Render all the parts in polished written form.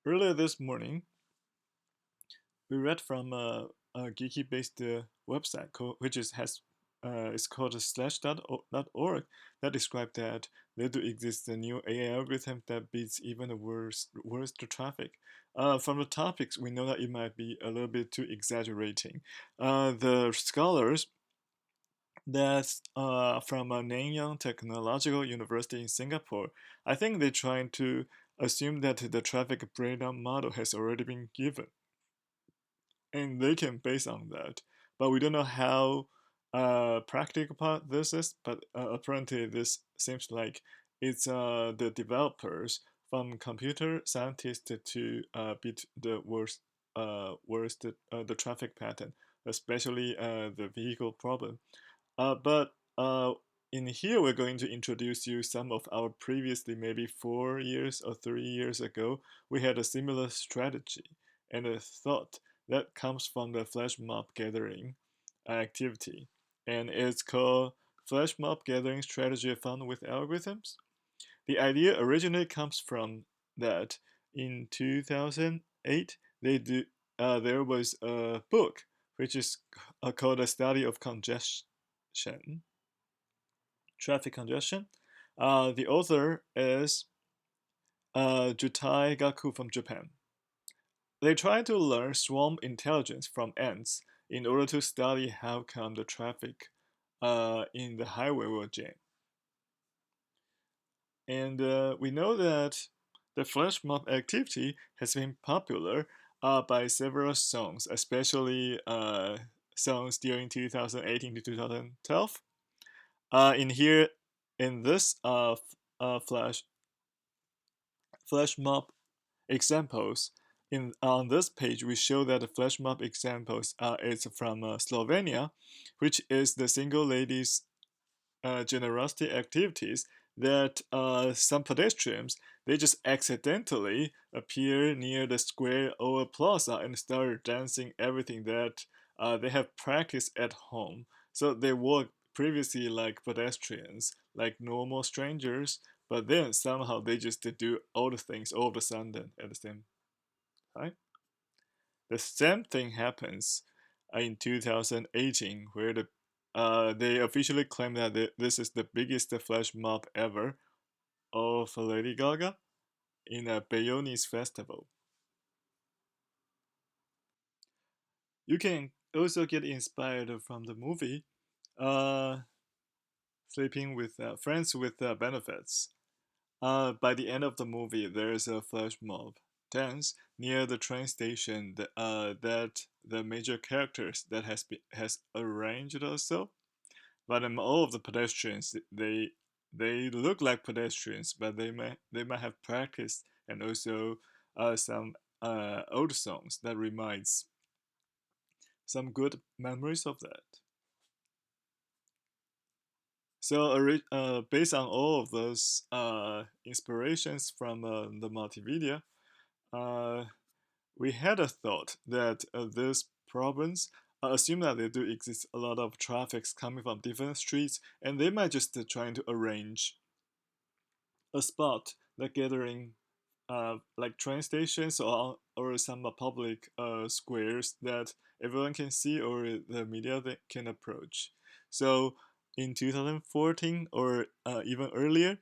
Earlier this morning, we read from a geeky-based website which is called slash.org that described that there do exist a new AI algorithm that beats even the worst traffic. From the topics, we know that it might be a little bit too exaggerating. The scholars that's from Nanyang Technological University in Singapore. I think they're trying to assume that the traffic breakdown model has already been given, and they can base on that. But we don't know how practical part this is. But apparently, this seems like it's the developers from computer scientists to beat the worst the traffic pattern, especially the vehicle problem. But in here, we're going to introduce you some of our previously, maybe 4 years or 3 years ago, we had a similar strategy and a thought that comes from the flash mob gathering activity. And it's called flash mob gathering strategy found with algorithms. The idea originally comes from that in 2008, there was a book which is called A Study of Congestion, Traffic Congestion. The author is Jutai Gaku from Japan. They try to learn swarm intelligence from ants in order to study how come the traffic in the highway will jam. And we know that the flash mob activity has been popular by several songs, especially songs during 2018 to 2012. In here, in this flash mob examples, on this page, we show that the flash mob examples is from Slovenia, which is the single ladies generosity activities that some pedestrians they just accidentally appear near the square or a plaza and start dancing everything that they have practiced at home. So they walk previously like pedestrians, like normal strangers, but then somehow they just do all the things all of a sudden at the same time. The same thing happens in 2018, where they officially claim that this is the biggest flash mob ever of Lady Gaga in a Bayonne's festival. You can also get inspired from the movie uh, Sleeping with Friends with Benefits. By the end of the movie, there is a flash mob dance near the train station that the major characters that has arranged also. But all of the pedestrians they look like pedestrians, but they might have practiced and also some old songs that reminds some good memories of that. So based on all of those inspirations from the multimedia, uh, we had a thought that these problems assume that there do exist a lot of traffics coming from different streets, and they might just trying to arrange a spot like gathering like train stations or some public squares that everyone can see or the media that can approach. So in 2014 or even earlier,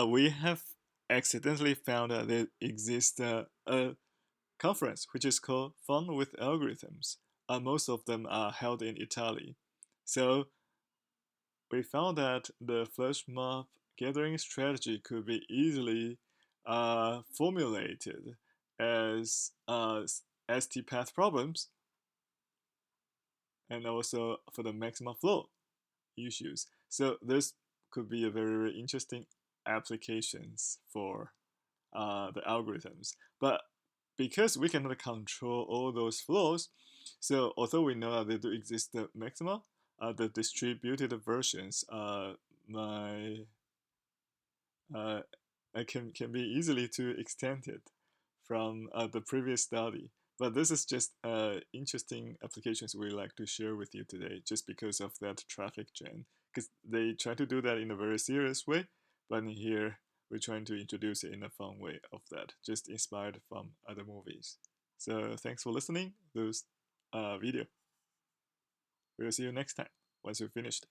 we have accidentally found that there exists a conference which is called Fun with Algorithms. Most of them are held in Italy. So we found that the flash mob gathering strategy could be easily formulated as ST path problems and also for the maximum flow issues. So this could be a very interesting applications for the algorithms. But because we cannot control all those flows, so although we know that they do exist the maxima, the distributed versions my uh, can be easily to extended from the previous study. But this is just interesting applications we like to share with you today, just because of that traffic jam. Because they try to do that in a very serious way, but in here we're trying to introduce it in a fun way of that, just inspired from other movies. So thanks for listening to this video. We'll see you next time once we finished.